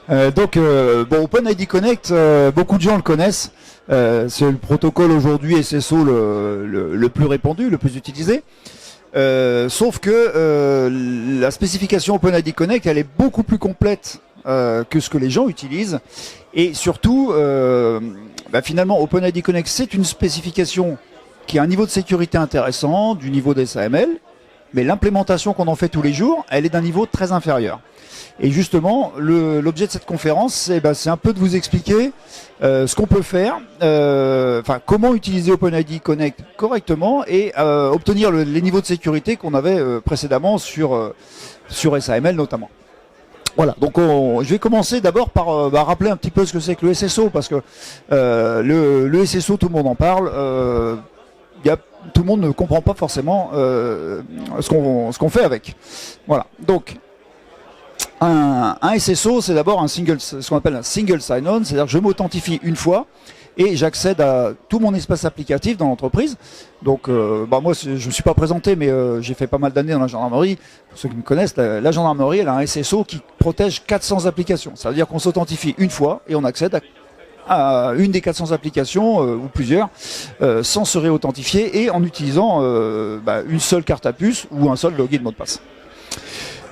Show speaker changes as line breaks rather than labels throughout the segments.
Bon, OpenID Connect, beaucoup de gens le connaissent. C'est le protocole aujourd'hui SSO le plus répandu, le plus utilisé. Sauf que la spécification OpenID Connect, elle est beaucoup plus complète que ce que les gens utilisent. Et surtout, finalement, OpenID Connect, c'est une spécification qui a un niveau de sécurité intéressant, du niveau des SAML, mais l'implémentation qu'on en fait tous les jours, elle est d'un niveau très inférieur. Et justement, l'objet de cette conférence, c'est un peu de vous expliquer ce qu'on peut faire, comment utiliser OpenID Connect correctement et obtenir les niveaux de sécurité qu'on avait précédemment sur SAML notamment. Voilà, donc je vais commencer d'abord par rappeler un petit peu ce que c'est que le SSO, parce que le SSO, tout le monde en parle. Tout le monde ne comprend pas forcément ce qu'on fait avec. Voilà, donc un SSO, c'est d'abord ce qu'on appelle un single sign-on, c'est-à-dire que je m'authentifie une fois et j'accède à tout mon espace applicatif dans l'entreprise. Donc, moi, je ne me suis pas présenté, mais j'ai fait pas mal d'années dans la gendarmerie. Pour ceux qui me connaissent, la gendarmerie, elle a un SSO qui protège 400 applications. Ça veut dire qu'on s'authentifie une fois et on accède à une des 400 applications ou plusieurs sans se réauthentifier et en utilisant une seule carte à puce ou un seul login mot de passe.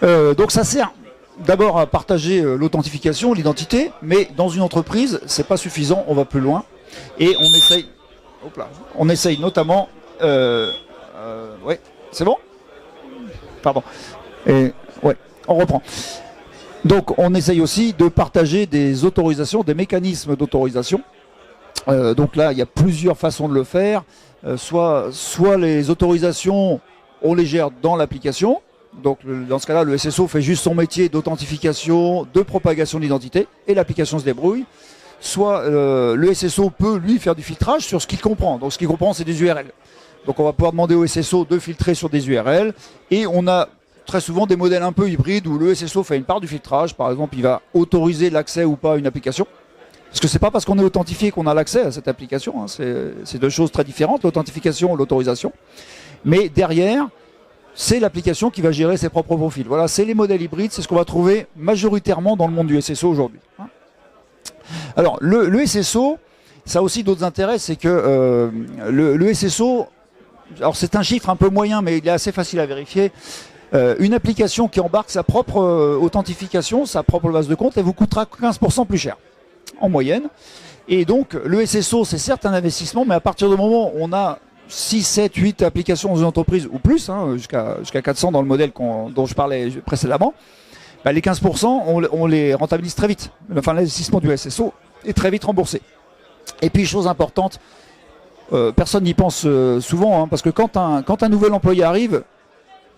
Donc ça sert d'abord à partager l'authentification, l'identité, mais dans une entreprise, c'est pas suffisant, on va plus loin et on essaye notamment. Ouais, c'est bon. Pardon. On reprend. Donc on essaye aussi de partager des autorisations, des mécanismes d'autorisation. Donc là, il y a plusieurs façons de le faire. Soit les autorisations, on les gère dans l'application. Donc dans ce cas-là, le SSO fait juste son métier d'authentification, de propagation d'identité, et l'application se débrouille. Soit le SSO peut, lui, faire du filtrage sur ce qu'il comprend. Donc ce qu'il comprend, c'est des URL. Donc on va pouvoir demander au SSO de filtrer sur des URL, et on a très souvent des modèles un peu hybrides où le SSO fait une part du filtrage. Par exemple, il va autoriser l'accès ou pas à une application. Parce que c'est pas parce qu'on est authentifié qu'on a l'accès à cette application. Hein. C'est deux choses très différentes, l'authentification et l'autorisation. Mais derrière, c'est l'application qui va gérer ses propres profils. Voilà, c'est les modèles hybrides, c'est ce qu'on va trouver majoritairement dans le monde du SSO aujourd'hui. Alors, le SSO, ça a aussi d'autres intérêts, c'est que le SSO, alors c'est un chiffre un peu moyen, mais il est assez facile à vérifier. Une application qui embarque sa propre authentification, sa propre base de compte, elle vous coûtera 15% plus cher, en moyenne. Et donc, le SSO, c'est certes un investissement, mais à partir du moment où on a 6, 7, 8 applications dans une entreprise, ou plus, jusqu'à 400 dans le modèle dont je parlais précédemment, les 15%, on les rentabilise très vite. Enfin, l'investissement du SSO est très vite remboursé. Et puis, chose importante, personne n'y pense souvent, parce que quand un nouvel employé arrive,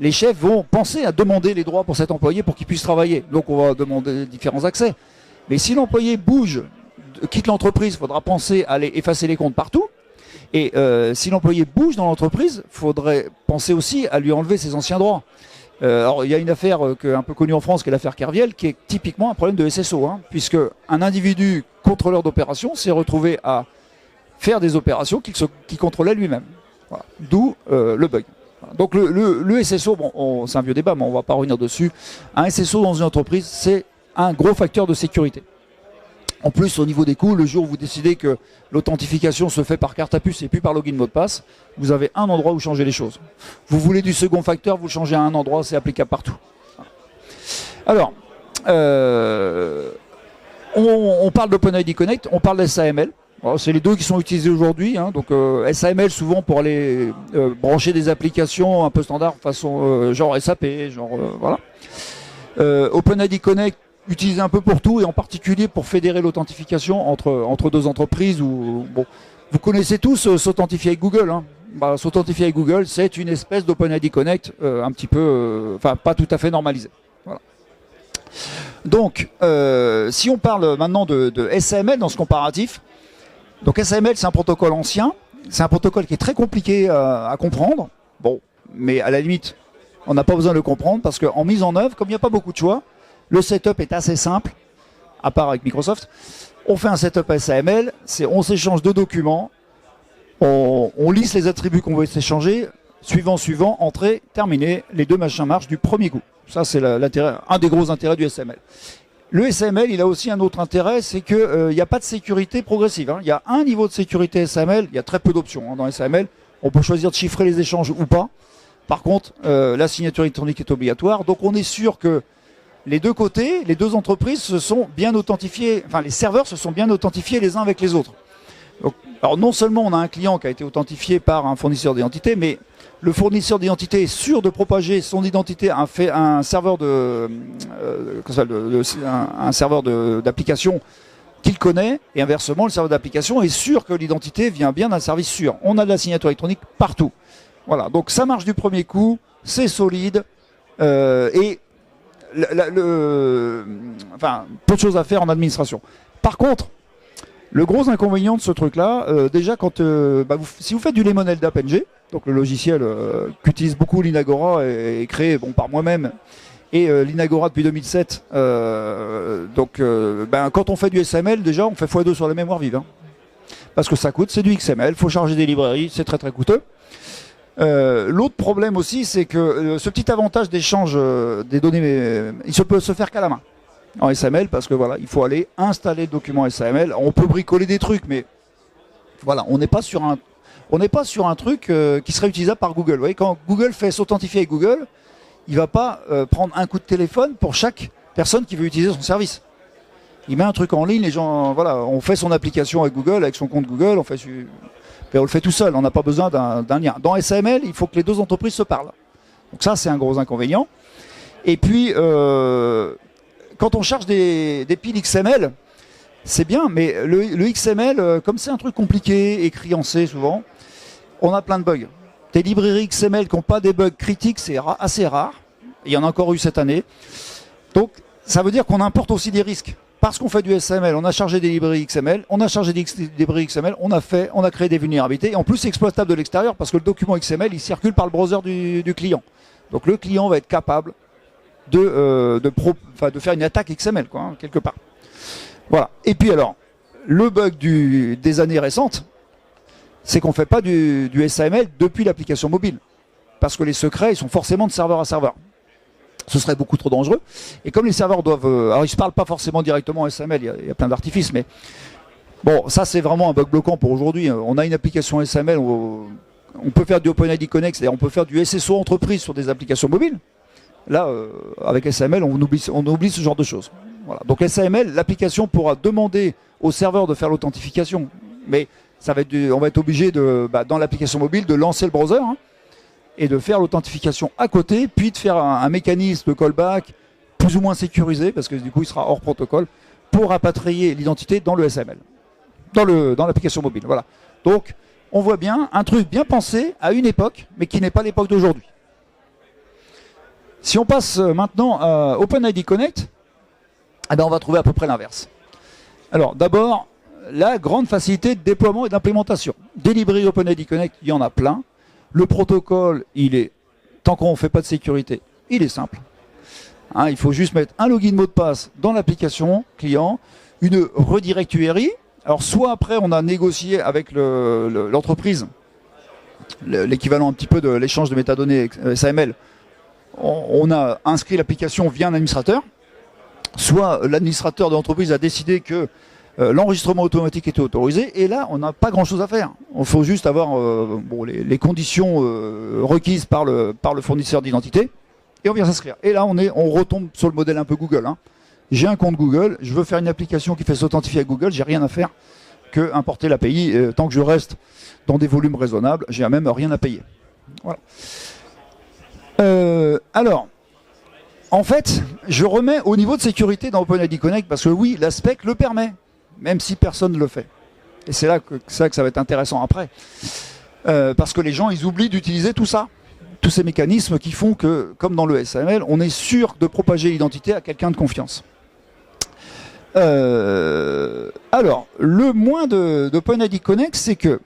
les chefs vont penser à demander les droits pour cet employé pour qu'il puisse travailler. Donc on va demander différents accès. Mais si l'employé bouge, quitte l'entreprise, il faudra penser à aller effacer les comptes partout. Et si l'employé bouge dans l'entreprise, il faudrait penser aussi à lui enlever ses anciens droits. Alors il y a une affaire un peu connue en France, qui est l'affaire Kerviel, qui est typiquement un problème de SSO, puisque un individu contrôleur d'opération s'est retrouvé à faire des opérations qu'il contrôlait lui-même. Voilà. D'où le bug. Donc le SSO, c'est un vieux débat, mais on ne va pas revenir dessus. Un SSO dans une entreprise, c'est un gros facteur de sécurité. En plus, au niveau des coûts, le jour où vous décidez que l'authentification se fait par carte à puce et puis par login mot de passe, vous avez un endroit où changer les choses. Vous voulez du second facteur, vous le changez à un endroit, c'est applicable partout. Alors, on parle d'OpenID Connect, on parle d'SAML. C'est les deux qui sont utilisés aujourd'hui. Donc SAML souvent pour aller brancher des applications un peu standard, façon genre SAP, voilà. OpenID Connect utilisé un peu pour tout et en particulier pour fédérer l'authentification entre deux entreprises. Vous connaissez tous s'authentifier avec Google. S'authentifier avec Google, c'est une espèce d'OpenID Connect un petit peu, pas tout à fait normalisé. Voilà. Donc, si on parle maintenant de SAML dans ce comparatif. Donc SAML, c'est un protocole ancien, c'est un protocole qui est très compliqué à comprendre, mais à la limite, on n'a pas besoin de le comprendre, parce qu'en mise en œuvre, comme il n'y a pas beaucoup de choix, le setup est assez simple, à part avec Microsoft. On fait un setup SAML, on s'échange deux documents, on liste les attributs qu'on veut s'échanger, suivant, entrée, terminé, les deux machins marchent du premier coup. Ça, c'est un des gros intérêts du SAML. Le SAML, il a aussi un autre intérêt, c'est qu'il n'y a pas de sécurité progressive. Il y a un niveau de sécurité SAML, il y a très peu d'options dans SAML. On peut choisir de chiffrer les échanges ou pas. Par contre, la signature électronique est obligatoire. Donc on est sûr que les deux côtés, les deux entreprises se sont bien authentifiés, enfin les serveurs se sont bien authentifiés les uns avec les autres. Donc, alors non seulement on a un client qui a été authentifié par un fournisseur d'identité, mais le fournisseur d'identité est sûr de propager son identité à un serveur d'application qu'il connaît, et inversement, le serveur d'application est sûr que l'identité vient bien d'un service sûr. On a de la signature électronique partout. Voilà, donc ça marche du premier coup, c'est solide, et enfin, peu de choses à faire en administration. Par contre, le gros inconvénient de ce truc-là, déjà quand si vous faites du Lemon LDAP NG, donc le logiciel qu'utilise beaucoup l'Inagora est créé par moi-même, et l'Inagora depuis 2007, quand on fait du SML, déjà on fait x2 sur la mémoire vive. Parce que ça coûte, c'est du XML, il faut charger des librairies, c'est très très coûteux. L'autre problème aussi, c'est que ce petit avantage d'échange des données, il se peut se faire qu'à la main en SAML, parce que voilà, il faut aller installer le document SAML. On peut bricoler des trucs, mais voilà, on n'est pas sur un truc qui serait utilisable par Google. Vous voyez, quand Google fait s'authentifier avec Google, il va pas prendre un coup de téléphone pour chaque personne qui veut utiliser son service. Il met un truc en ligne, les gens, voilà, on fait son application avec Google, avec son compte Google, on le fait tout seul, on n'a pas besoin d'un lien. Dans SAML, il faut que les deux entreprises se parlent. Donc ça, c'est un gros inconvénient. Et puis, quand on charge des piles XML, c'est bien, mais le XML, comme c'est un truc compliqué, écrit en C souvent, on a plein de bugs. Des librairies XML qui n'ont pas des bugs critiques, c'est assez rare. Il y en a encore eu cette année. Donc, ça veut dire qu'on importe aussi des risques. Parce qu'on fait du SAML, on a chargé des librairies XML, on a chargé des librairies XML, on a créé des vulnérabilités. Et en plus, c'est exploitable de l'extérieur parce que le document XML, il circule par le browser du client. Donc le client va être capable de faire une attaque XML, quelque part. Voilà. Et puis alors, le bug des années récentes, c'est qu'on ne fait pas du SAML depuis l'application mobile. Parce que les secrets, ils sont forcément de serveur à serveur. Ce serait beaucoup trop dangereux. Et comme les serveurs doivent... alors, ils ne se parlent pas forcément directement en SAML, il y a plein d'artifices, mais... Bon, ça, c'est vraiment un bug bloquant pour aujourd'hui. On a une application SAML, on peut faire du OpenID Connect, c'est-à-dire on peut faire du SSO entreprise sur des applications mobiles. Là, avec SAML, on oublie ce genre de choses. Voilà. Donc SAML, l'application pourra demander au serveur de faire l'authentification. Mais on va être obligé, dans l'application mobile, de lancer le browser, et de faire l'authentification à côté, puis de faire un mécanisme de callback plus ou moins sécurisé, parce que du coup il sera hors protocole, pour rapatrier l'identité dans le SAML, dans l'application mobile. Voilà. Donc on voit bien un truc bien pensé à une époque, mais qui n'est pas l'époque d'aujourd'hui. Si on passe maintenant à OpenID Connect, on va trouver à peu près l'inverse. Alors d'abord, la grande facilité de déploiement et d'implémentation. Des librairies OpenID Connect, il y en a plein. Le protocole, tant qu'on ne fait pas de sécurité, il est simple. Il faut juste mettre un login mot de passe dans l'application client, une redirect URI. Alors soit après on a négocié avec l'entreprise, l'équivalent un petit peu de l'échange de métadonnées SAML, on a inscrit l'application via un administrateur, soit l'administrateur de l'entreprise a décidé que l'enregistrement automatique était autorisé, et là on n'a pas grand chose à faire. Il faut juste avoir les conditions requises par le fournisseur d'identité, et on vient s'inscrire. Et là on retombe sur le modèle un peu Google. J'ai un compte Google, je veux faire une application qui fait s'authentifier à Google, j'ai rien à faire que importer l'API, tant que je reste dans des volumes raisonnables, j'ai même rien à payer. Voilà. Alors, en fait, je remets au niveau de sécurité dans OpenID Connect, parce que oui, la spec le permet, même si personne ne le fait. Et c'est là que ça va être intéressant après. Parce que les gens, ils oublient d'utiliser tout ça. Tous ces mécanismes qui font que, comme dans le SAML, on est sûr de propager l'identité à quelqu'un de confiance. Alors, le moins d'OpenID Connect, c'est que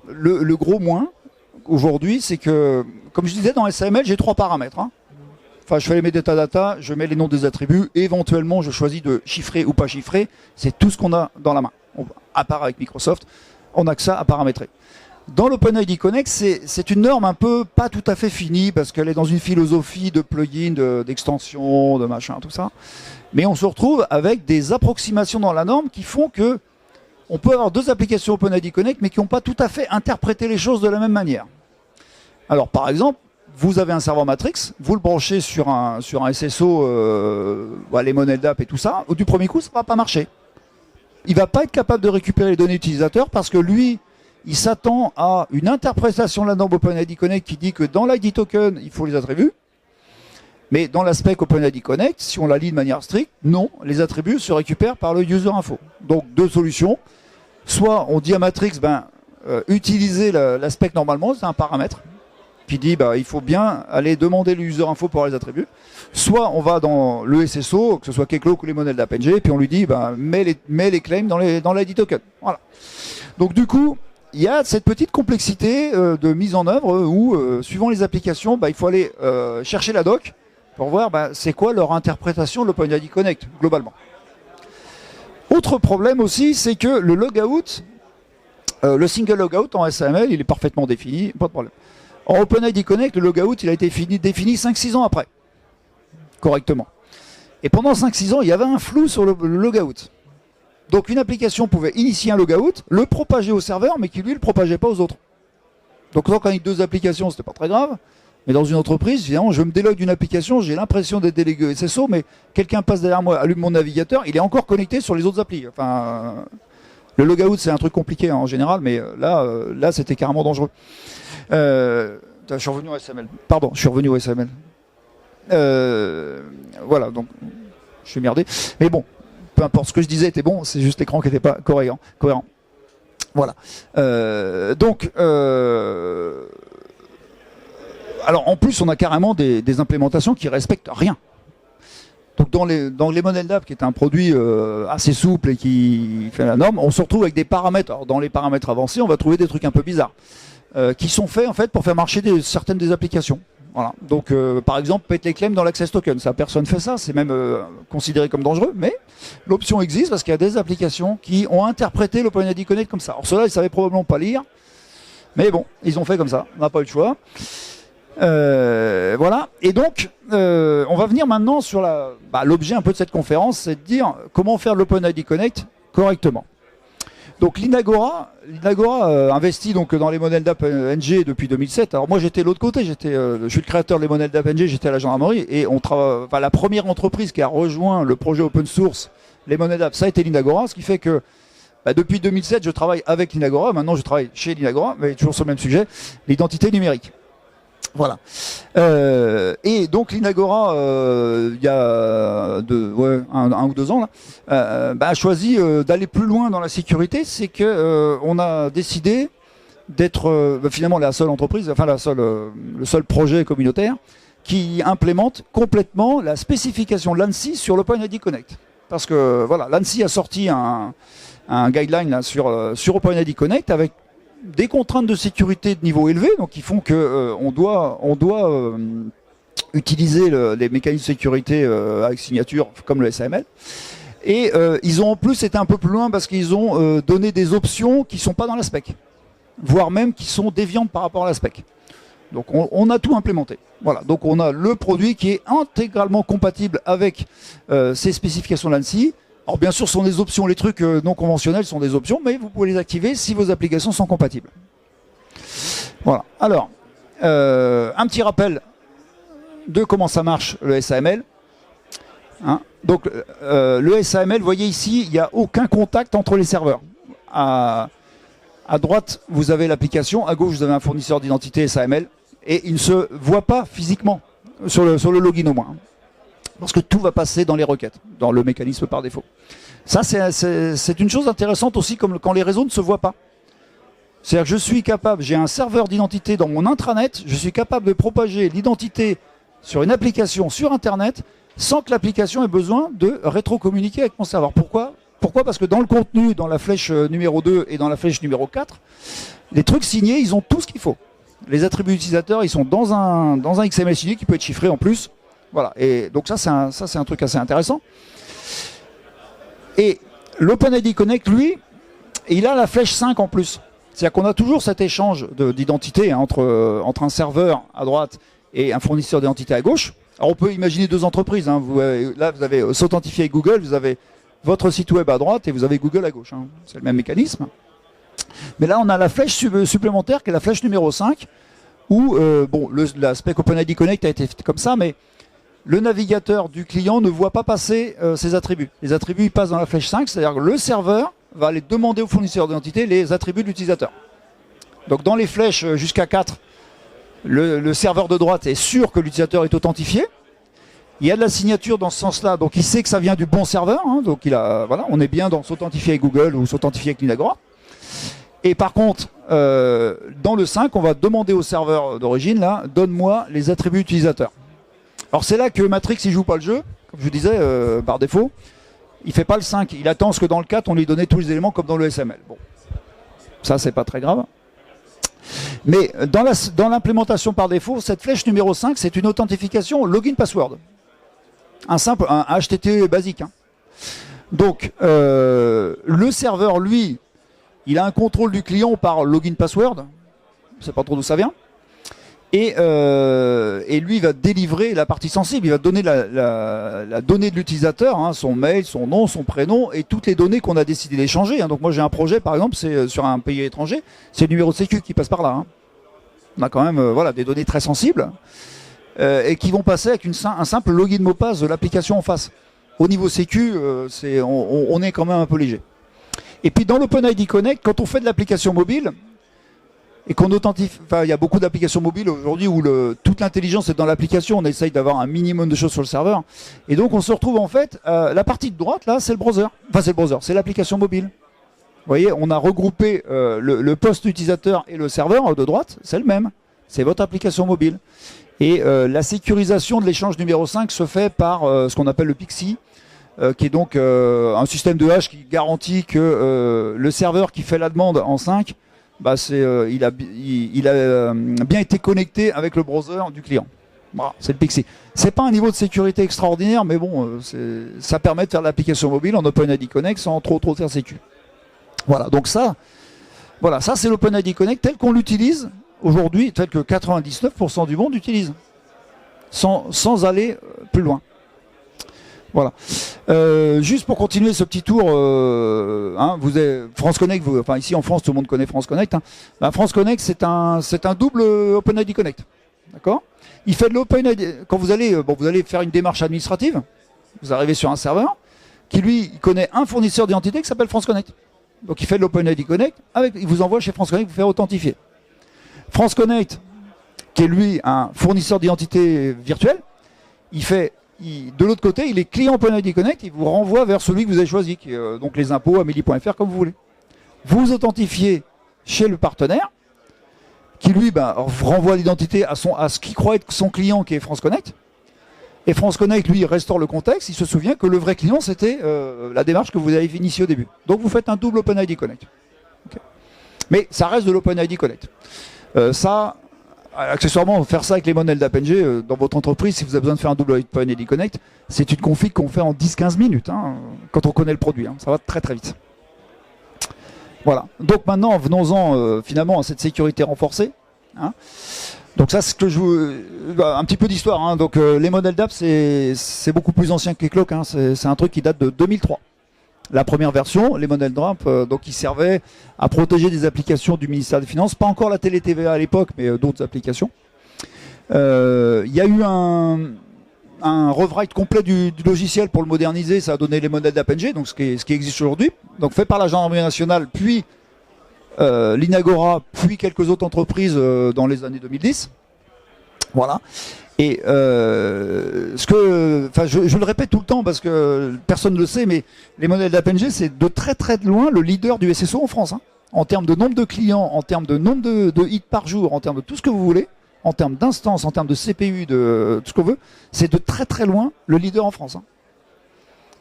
le gros moins, aujourd'hui, c'est que, comme je disais, dans SAML, j'ai 3 paramètres. Enfin, je fais les metadata, je mets les noms des attributs, et éventuellement, je choisis de chiffrer ou pas chiffrer. C'est tout ce qu'on a dans la main. À part avec Microsoft, on n'a que ça à paramétrer. Dans l'OpenID Connect, c'est une norme un peu pas tout à fait finie parce qu'elle est dans une philosophie de plugin, d'extension, de machin, tout ça. Mais on se retrouve avec des approximations dans la norme qui font que on peut avoir deux applications OpenID Connect mais qui n'ont pas tout à fait interprété les choses de la même manière. Alors par exemple, vous avez un serveur Matrix, vous le branchez sur un SSO, les monnaies d'app et tout ça, du premier coup ça ne va pas marcher. Il ne va pas être capable de récupérer les données utilisateurs parce que lui, il s'attend à une interprétation de la norme OpenID Connect qui dit que dans l'ID token, il faut les attributs. Mais dans l'aspect OpenID Connect, si on la lit de manière stricte, non, les attributs se récupèrent par le user info. Donc deux solutions. Soit on dit à Matrix, utilisez l'aspect normalement, c'est un paramètre qui dit il faut bien aller demander le user info pour les attributs. Soit on va dans le SSO, que ce soit Keycloak ou les modèles d'AppNG, puis on lui dit mets les claims dans l'ID token. Voilà. Donc du coup, il y a cette petite complexité de mise en œuvre où, suivant les applications, il faut aller chercher la doc pour voir c'est quoi leur interprétation de l'OpenID Connect, globalement. Autre problème aussi, c'est que le logout, le single logout en SAML, il est parfaitement défini, pas de problème. En OpenID Connect, le logout, il a été défini 5-6 ans après, correctement. Et pendant 5-6 ans, il y avait un flou sur le logout. Donc une application pouvait initier un logout, le propager au serveur, mais qui lui le propageait pas aux autres. Donc quand on a deux applications, c'était pas très grave. Mais dans une entreprise, finalement, je me délogue d'une application, j'ai l'impression d'être délégué SSO, mais quelqu'un passe derrière moi, allume mon navigateur, il est encore connecté sur les autres applis. Enfin, le logout, c'est un truc compliqué en général, mais là c'était carrément dangereux. Je suis revenu au SML. Pardon, je suis revenu au SML. Voilà, donc je suis merdé. Mais bon, peu importe, ce que je disais était bon, c'est juste l'écran qui n'était pas cohérent. Voilà. Alors en plus, on a carrément des implémentations qui respectent rien. Donc dans les modèles d'app, qui est un produit assez souple et qui fait la norme, on se retrouve avec des paramètres. Alors dans les paramètres avancés, on va trouver des trucs un peu bizarres qui sont faits en fait pour faire marcher certaines des applications. Voilà. Donc par exemple, mettre les claims dans l'access token, ça personne fait ça, c'est même considéré comme dangereux, mais l'option existe parce qu'il y a des applications qui ont interprété l'OpenID Connect comme ça. Alors ceux-là, ils savaient probablement pas lire, mais bon, ils ont fait comme ça, on n'a pas eu le choix. Voilà, et donc on va venir maintenant sur l'objet un peu de cette conférence, c'est de dire comment faire de l'OpenID Connect correctement. Donc l'Inagora investit donc dans les modèles d'app NG depuis 2007. Alors moi j'étais de l'autre côté, je suis le créateur des modèles d'app NG, j'étais à la gendarmerie et la première entreprise qui a rejoint le projet open source, les modèles d'app, ça a été l'Inagora, ce qui fait que depuis 2007 je travaille avec l'Inagora, maintenant je travaille chez l'Inagora, mais toujours sur le même sujet, l'identité numérique. Voilà. Et donc l'Inagora, il y a un ou 2 ans, là, a choisi d'aller plus loin dans la sécurité. C'est que on a décidé d'être finalement la seule entreprise, enfin le seul projet communautaire qui implémente complètement la spécification de l'ANSI sur l'OpenID Connect. Parce que voilà, l'ANSI a sorti un guideline là, sur OpenID Connect avec des contraintes de sécurité de niveau élevé, donc qui font que on doit utiliser les mécanismes de sécurité avec signature comme le SAML. Et ils ont en plus été un peu plus loin parce qu'ils ont donné des options qui sont pas dans la spec, voire même qui sont déviantes par rapport à la spec. Donc on a tout implémenté. Voilà, donc on a le produit qui est intégralement compatible avec ces spécifications de l'ANSI. Alors bien sûr, ce sont des options, les trucs non conventionnels sont des options, mais vous pouvez les activer si vos applications sont compatibles. Voilà, alors, un petit rappel de comment ça marche le SAML. Hein, donc le SAML, vous voyez ici, il n'y a aucun contact entre les serveurs. À droite, vous avez l'application, à gauche, vous avez un fournisseur d'identité SAML, et il ne se voit pas physiquement, sur le login au moins. Parce que tout va passer dans les requêtes, dans le mécanisme par défaut. Ça, c'est une chose intéressante aussi, comme quand les réseaux ne se voient pas. C'est-à-dire que je suis capable, j'ai un serveur d'identité dans mon intranet, je suis capable de propager l'identité sur une application sur Internet, sans que l'application ait besoin de rétro-communiquer avec mon serveur. Pourquoi ? Parce que dans le contenu, dans la flèche numéro 2 et dans la flèche numéro 4, les trucs signés, ils ont tout ce qu'il faut. Les attributs utilisateurs, ils sont dans un XML signé qui peut être chiffré en plus. Voilà, et donc ça c'est un truc assez intéressant. Et l'OpenID Connect, lui, il a la flèche 5 en plus. C'est-à-dire qu'on a toujours cet échange d'identité hein, entre un serveur à droite et un fournisseur d'identité à gauche. Alors on peut imaginer deux entreprises. Hein. Là, vous avez s'authentifier avec Google, vous avez votre site web à droite et vous avez Google à gauche. Hein. C'est le même mécanisme. Mais là, on a la flèche supplémentaire qui est la flèche numéro 5, où bon, la spec OpenID Connect a été faite comme ça, mais le navigateur du client ne voit pas passer ses attributs. Les attributs ils passent dans la flèche 5, c'est-à-dire que le serveur va aller demander au fournisseur d'identité les attributs de l'utilisateur. Donc dans les flèches jusqu'à 4, le serveur de droite est sûr que l'utilisateur est authentifié. Il y a de la signature dans ce sens-là, donc il sait que ça vient du bon serveur. Hein, donc voilà, on est bien dans s'authentifier avec Google ou s'authentifier avec Linagora. Et par contre, dans le 5, on va demander au serveur d'origine, là, donne-moi les attributs utilisateurs. Alors c'est là que Matrix, il joue pas le jeu, comme je vous disais, par défaut. Il fait pas le 5, il attend ce que dans le 4, on lui donnait tous les éléments comme dans le SML. Bon, ça c'est pas très grave. Mais dans l'implémentation par défaut, cette flèche numéro 5, c'est une authentification login password. Un HTTP basique. Hein. Donc, le serveur, lui, il a un contrôle du client par login password. Je ne sais pas trop d'où ça vient. Et lui, il va délivrer la partie sensible. Il va donner la donnée de l'utilisateur, hein, son mail, son nom, son prénom et toutes les données qu'on a décidé d'échanger. Hein. Donc moi, j'ai un projet, par exemple, c'est sur un pays étranger. C'est le numéro de sécu qui passe par là. Hein. On a quand même voilà, des données très sensibles et qui vont passer avec un simple login mot de passe de l'application en face. Au niveau sécu, on est quand même un peu léger. Et puis dans l'OpenID Connect, quand on fait de l'application mobile, et qu'on authentifie, enfin il y a beaucoup d'applications mobiles aujourd'hui où toute l'intelligence est dans l'application, on essaye d'avoir un minimum de choses sur le serveur, et donc on se retrouve en fait, la partie de droite là c'est le browser, enfin c'est le browser, c'est l'application mobile. Vous voyez, on a regroupé le poste utilisateur et le serveur de droite, c'est le même, c'est votre application mobile. Et la sécurisation de l'échange numéro 5 se fait par ce qu'on appelle le PXE, qui est donc un système de hash qui garantit que le serveur qui fait la demande en 5, bah il a bien été connecté avec le browser du client. Voilà, c'est le PXE. C'est pas un niveau de sécurité extraordinaire, mais bon, ça permet de faire l'application mobile en OpenID Connect sans trop faire sécu. Voilà, donc ça c'est l'OpenID Connect tel qu'on l'utilise aujourd'hui, tel que 99% du monde utilise, sans aller plus loin. Voilà. Juste pour continuer ce petit tour, hein, vous avez France Connect, enfin ici en France tout le monde connaît France Connect. Hein. Ben, France Connect c'est un double OpenID Connect, d'accord. Il fait de l'OpenID quand vous allez faire une démarche administrative, vous arrivez sur un serveur qui lui il connaît un fournisseur d'identité qui s'appelle France Connect. Donc il fait de l'OpenID Connect, il vous envoie chez France Connect pour faire authentifier. France Connect, qui est lui un fournisseur d'identité virtuelle, de l'autre côté, il est client OpenID Connect, il vous renvoie vers celui que vous avez choisi, qui est donc les impôts, amélie.fr, comme vous voulez. Vous authentifiez chez le partenaire, qui lui renvoie l'identité à ce qu'il croit être son client, qui est France Connect. Et France Connect, lui, restaure le contexte, il se souvient que le vrai client, c'était la démarche que vous avez initiée au début. Donc vous faites un double OpenID Connect. Okay. Mais ça reste de l'OpenID Connect. Accessoirement, faire ça avec les modèles d'APNG dans votre entreprise, si vous avez besoin de faire un double OpenID Connect, c'est une config qu'on fait en 10-15 minutes, hein, quand on connaît le produit. Hein, ça va très très vite. Voilà. Donc maintenant, venons-en finalement à cette sécurité renforcée. Hein. Donc ça, c'est ce que un petit peu d'histoire. Hein. Donc les modèles d'app, c'est beaucoup plus ancien que Keycloak. Hein. C'est un truc qui date de 2003. La première version, les modèles DRAP, donc qui servaient à protéger des applications du ministère des Finances, pas encore la télé TVA à l'époque, mais d'autres applications. Il y a eu un rewrite complet du logiciel pour le moderniser, ça a donné les modèles d'APNG, donc ce qui existe aujourd'hui, donc fait par la Gendarmerie nationale, puis l'Inagora, puis quelques autres entreprises dans les années 2010. Voilà. Et je le répète tout le temps parce que personne ne le sait, mais les modèles d'APNG, c'est de très très loin le leader du SSO en France. Hein. En termes de nombre de clients, en termes de nombre de hits par jour, en termes de tout ce que vous voulez, en termes d'instances, en termes de CPU, de tout ce qu'on veut, c'est de très très loin le leader en France. Hein.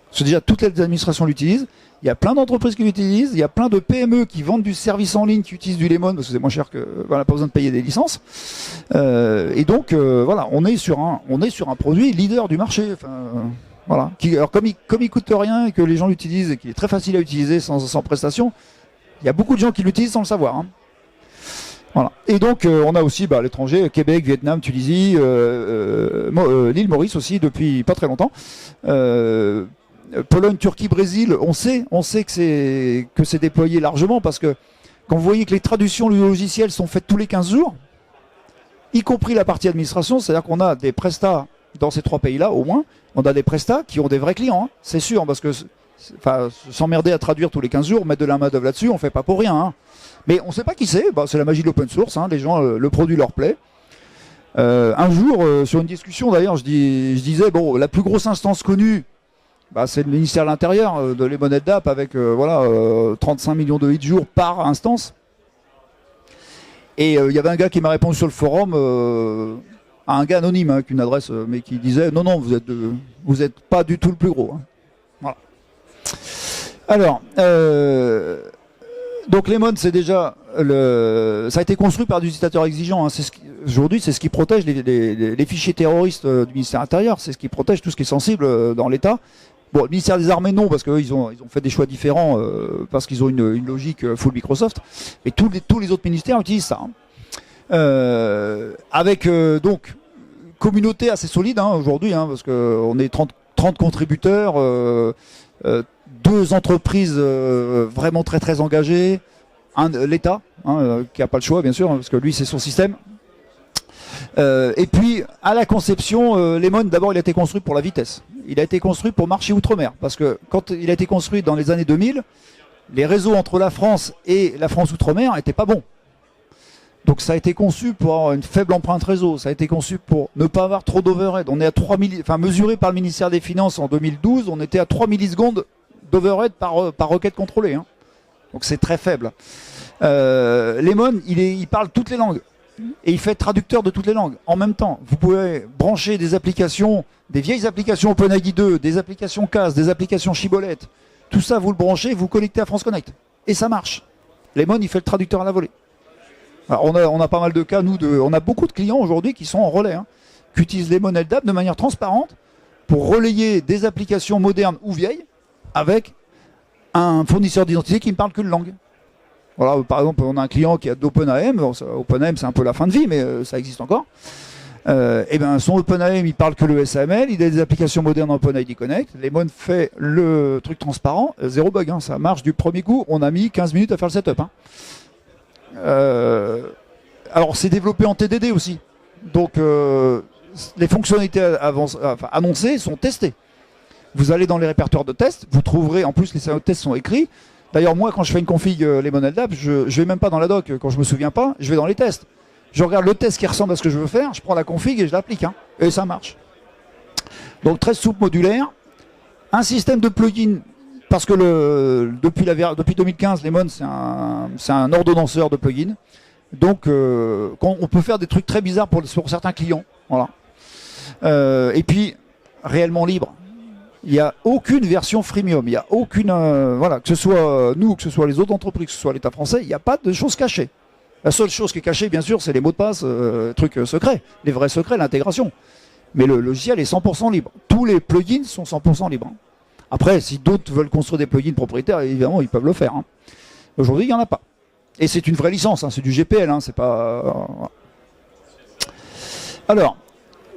Parce que déjà, toutes les administrations l'utilisent. Il y a plein d'entreprises qui l'utilisent. Il y a plein de PME qui vendent du service en ligne, qui utilisent du Lemon parce que c'est moins cher que voilà, pas besoin de payer des licences. Et donc voilà, on est sur un produit leader du marché. Enfin, voilà. Alors comme il coûte rien et que les gens l'utilisent et qu'il est très facile à utiliser sans prestation, il y a beaucoup de gens qui l'utilisent sans le savoir. Hein. Voilà. Et donc on a aussi à l'étranger, Québec, Vietnam, Tunisie, l'île Maurice aussi depuis pas très longtemps. Pologne, Turquie, Brésil, on sait que c'est déployé largement parce que quand vous voyez que les traductions du logiciel sont faites tous les 15 jours, y compris la partie administration, c'est-à-dire qu'on a des prestats dans ces 3 pays-là au moins, on a des prestats qui ont des vrais clients, hein, c'est sûr, parce que s'emmerder à traduire tous les 15 jours, mettre de la main-d'œuvre là-dessus, on fait pas pour rien. Hein. Mais on ne sait pas qui c'est, c'est la magie de l'open source, hein, les gens, le produit leur plaît. Un jour, sur une discussion d'ailleurs, je disais, bon, la plus grosse instance connue, c'est le ministère de l'Intérieur, de l'EmonNetDAP, avec 35 millions de hits jour par instance. Et il y avait un gars qui m'a répondu sur le forum, à un gars anonyme, avec une adresse, mais qui disait, non, vous êtes pas du tout le plus gros. Hein. Voilà. Alors, donc Lemon, c'est déjà ça a été construit par des utilisateurs exigeants. Hein. Aujourd'hui, c'est ce qui protège les fichiers terroristes du ministère de l'Intérieur. C'est ce qui protège tout ce qui est sensible dans l'État. Bon, le ministère des Armées, non, parce qu'eux, ils ont fait des choix différents, parce qu'ils ont une logique full Microsoft. Mais tous les autres ministères utilisent ça. Hein. Avec donc communauté assez solide hein, aujourd'hui, hein, parce qu'on est 30 contributeurs, 2 entreprises vraiment très très engagées, l'État, hein, qui n'a pas le choix bien sûr, parce que lui c'est son système. Et puis à la conception, Lemon d'abord il a été construit pour la vitesse. Il a été construit pour marcher outre-mer, parce que quand il a été construit dans les années 2000, les réseaux entre la France et la France outre-mer n'étaient pas bons. Donc ça a été conçu pour avoir une faible empreinte réseau, ça a été conçu pour ne pas avoir trop d'overhead. On est à 3 mesuré par le ministère des Finances en 2012, on était à 3 millisecondes d'overhead par requête contrôlée. Hein. Donc c'est très faible. Lemon, il parle toutes les langues. Et il fait traducteur de toutes les langues. En même temps, vous pouvez brancher des applications, des vieilles applications OpenID 2, des applications CAS, des applications Shibboleth. Tout ça, vous le branchez, vous connectez à France Connect. Et ça marche. Lemon, il fait le traducteur à la volée. Alors, on a pas mal de cas, on a beaucoup de clients aujourd'hui qui sont en relais, hein, qui utilisent Lemon LDAP de manière transparente pour relayer des applications modernes ou vieilles avec un fournisseur d'identité qui ne parle qu'une langue. Voilà, par exemple, on a un client qui a d'OpenAM. OpenAM, c'est un peu la fin de vie, mais ça existe encore. Et ben, son OpenAM, il parle que le SAML. Il a des applications modernes en OpenID Connect. Lemon fait le truc transparent. 0 bug, hein, ça marche du premier coup. On a mis 15 minutes à faire le setup. Hein. Alors, c'est développé en TDD aussi. Donc, les fonctionnalités annoncées sont testées. Vous allez dans les répertoires de tests. Vous trouverez, en plus, les scénarios de tests sont écrits. D'ailleurs, moi, quand je fais une config Lemon LDAP, je vais même pas dans la doc quand je me souviens pas, je vais dans les tests. Je regarde le test qui ressemble à ce que je veux faire, je prends la config et je l'applique. Hein, et ça marche. Donc, très souple, modulaire. Un système de plugin, parce que depuis 2015, Lemon, c'est un ordonnanceur de plugin. Donc, on peut faire des trucs très bizarres pour certains clients. Voilà. Et puis, réellement libre. Il n'y a aucune version freemium, il n'y a aucune... voilà, que ce soit nous, que ce soit les autres entreprises, que ce soit l'État français, il n'y a pas de choses cachées. La seule chose qui est cachée, bien sûr, c'est les mots de passe, trucs secrets, les vrais secrets, l'intégration. Mais le logiciel est 100% libre. Tous les plugins sont 100% libres. Après, si d'autres veulent construire des plugins propriétaires, évidemment, ils peuvent le faire. Hein. Aujourd'hui, il n'y en a pas. Et c'est une vraie licence, hein, c'est du GPL, hein, c'est pas... Alors,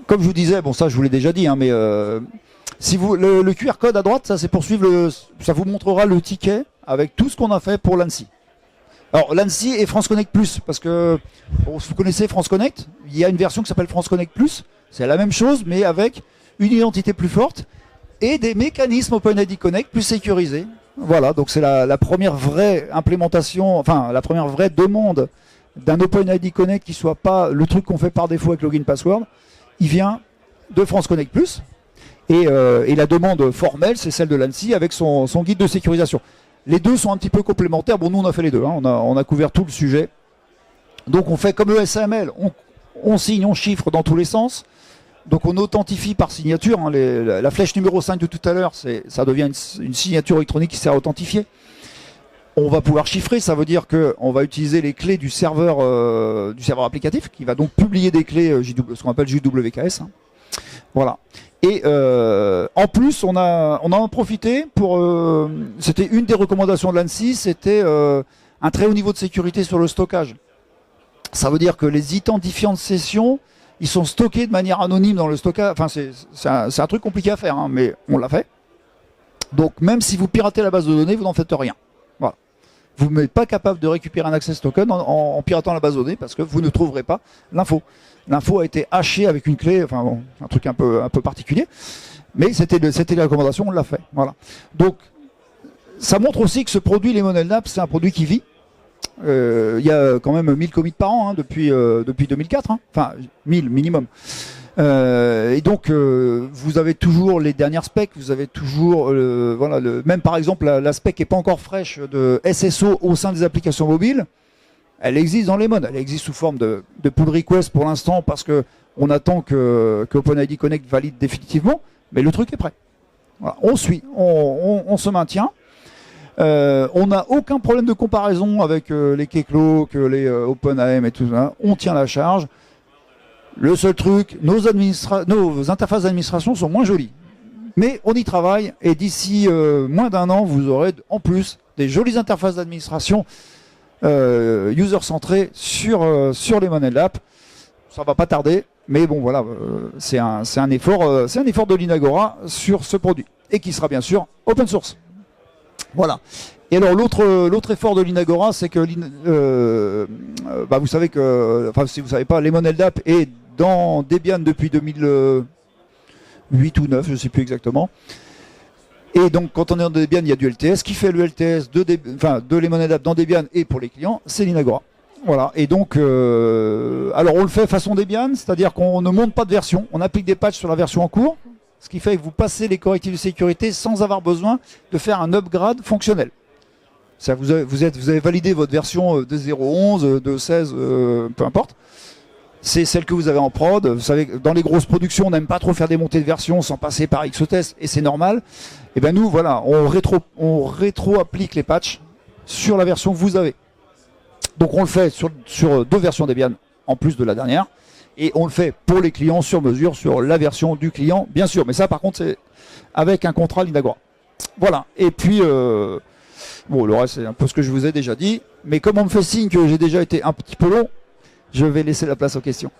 comme je vous disais, bon ça je vous l'ai déjà dit, hein, mais... si vous, le QR code à droite, ça c'est pour suivre ça vous montrera le ticket avec tout ce qu'on a fait pour l'ANSSI. Alors l'ANSSI et France Connect Plus, parce que bon, vous connaissez France Connect, il y a une version qui s'appelle France Connect Plus, c'est la même chose mais avec une identité plus forte et des mécanismes OpenID Connect plus sécurisés. Voilà, donc c'est la première vraie implémentation, enfin la première vraie demande d'un OpenID Connect qui soit pas le truc qu'on fait par défaut avec login password. Il vient de France Connect Plus. Et la demande formelle, c'est celle de l'ANSSI avec son guide de sécurisation. Les deux sont un petit peu complémentaires. Bon, nous, on a fait les deux. Hein. On a couvert tout le sujet. Donc, on fait comme le SAML. On signe, on chiffre dans tous les sens. Donc, on authentifie par signature. Hein. La flèche numéro 5 de tout à l'heure, ça devient une signature électronique qui sert à authentifier. On va pouvoir chiffrer. Ça veut dire qu'on va utiliser les clés du serveur applicatif qui va donc publier des clés, ce qu'on appelle JWKS. Hein. Voilà. Et en plus, on en a profité pour... c'était une des recommandations de l'ANSSI, c'était un très haut niveau de sécurité sur le stockage. Ça veut dire que les identifiants de session, ils sont stockés de manière anonyme dans le stockage. Enfin, c'est un truc compliqué à faire, hein, mais on l'a fait. Donc, même si vous piratez la base de données, vous n'en faites rien. Voilà. Vous n'êtes pas capable de récupérer un access token en piratant la base de données parce que vous ne trouverez pas l'info. L'info a été hachée avec une clé, enfin bon, un truc un peu particulier. Mais c'était la recommandation, on l'a fait. Voilà. Donc, ça montre aussi que ce produit, LemonLDApp, c'est un produit qui vit. Il y a quand même 1000 commits par an, hein, depuis 2004, hein. Enfin 1000 minimum. Et donc vous avez toujours les dernières specs, vous avez toujours voilà, même par exemple la spec n'est pas encore fraîche de SSO au sein des applications mobiles. Elle existe dans Lemon, elle existe sous forme de pull request pour l'instant parce que on attend que OpenID Connect valide définitivement, mais le truc est prêt. Voilà, on suit, on se maintient. On n'a aucun problème de comparaison avec les Keklo, que les OpenAM et tout ça. On tient la charge. Le seul truc, nos interfaces d'administration sont moins jolies. Mais on y travaille et d'ici moins d'un an, vous aurez en plus des jolies interfaces d'administration user-centrées sur LemonLDApp. Ça va pas tarder, mais bon voilà, c'est un effort de l'Inagora sur ce produit et qui sera bien sûr open source. Voilà. Et alors l'autre effort de l'Inagora, c'est que vous savez que, enfin si vous savez pas, LemonLDApp est dans Debian depuis 2008 ou 9, je sais plus exactement. Et donc quand on est dans Debian, il y a du LTS. Qui fait le LTS de LemonLDApp dans Debian et pour les clients, c'est l'Inagora. Voilà. Et donc alors on le fait façon Debian, c'est-à-dire qu'on ne monte pas de version, on applique des patchs sur la version en cours. Ce qui fait que vous passez les correctifs de sécurité sans avoir besoin de faire un upgrade fonctionnel. Ça, vous avez validé votre version de 0.11, de 16, peu importe. C'est celle que vous avez en prod. Vous savez, dans les grosses productions, on n'aime pas trop faire des montées de version sans passer par Xtest, et c'est normal. Et bien nous, voilà, on rétro-applique les patchs sur la version que vous avez. Donc on le fait sur 2 versions Debian en plus de la dernière. Et on le fait pour les clients sur mesure, sur la version du client, bien sûr. Mais ça, par contre, c'est avec un contrat l'Inagora. Voilà. Et puis, bon, le reste, c'est un peu ce que je vous ai déjà dit. Mais comme on me fait signe que j'ai déjà été un petit peu long, je vais laisser la place aux questions.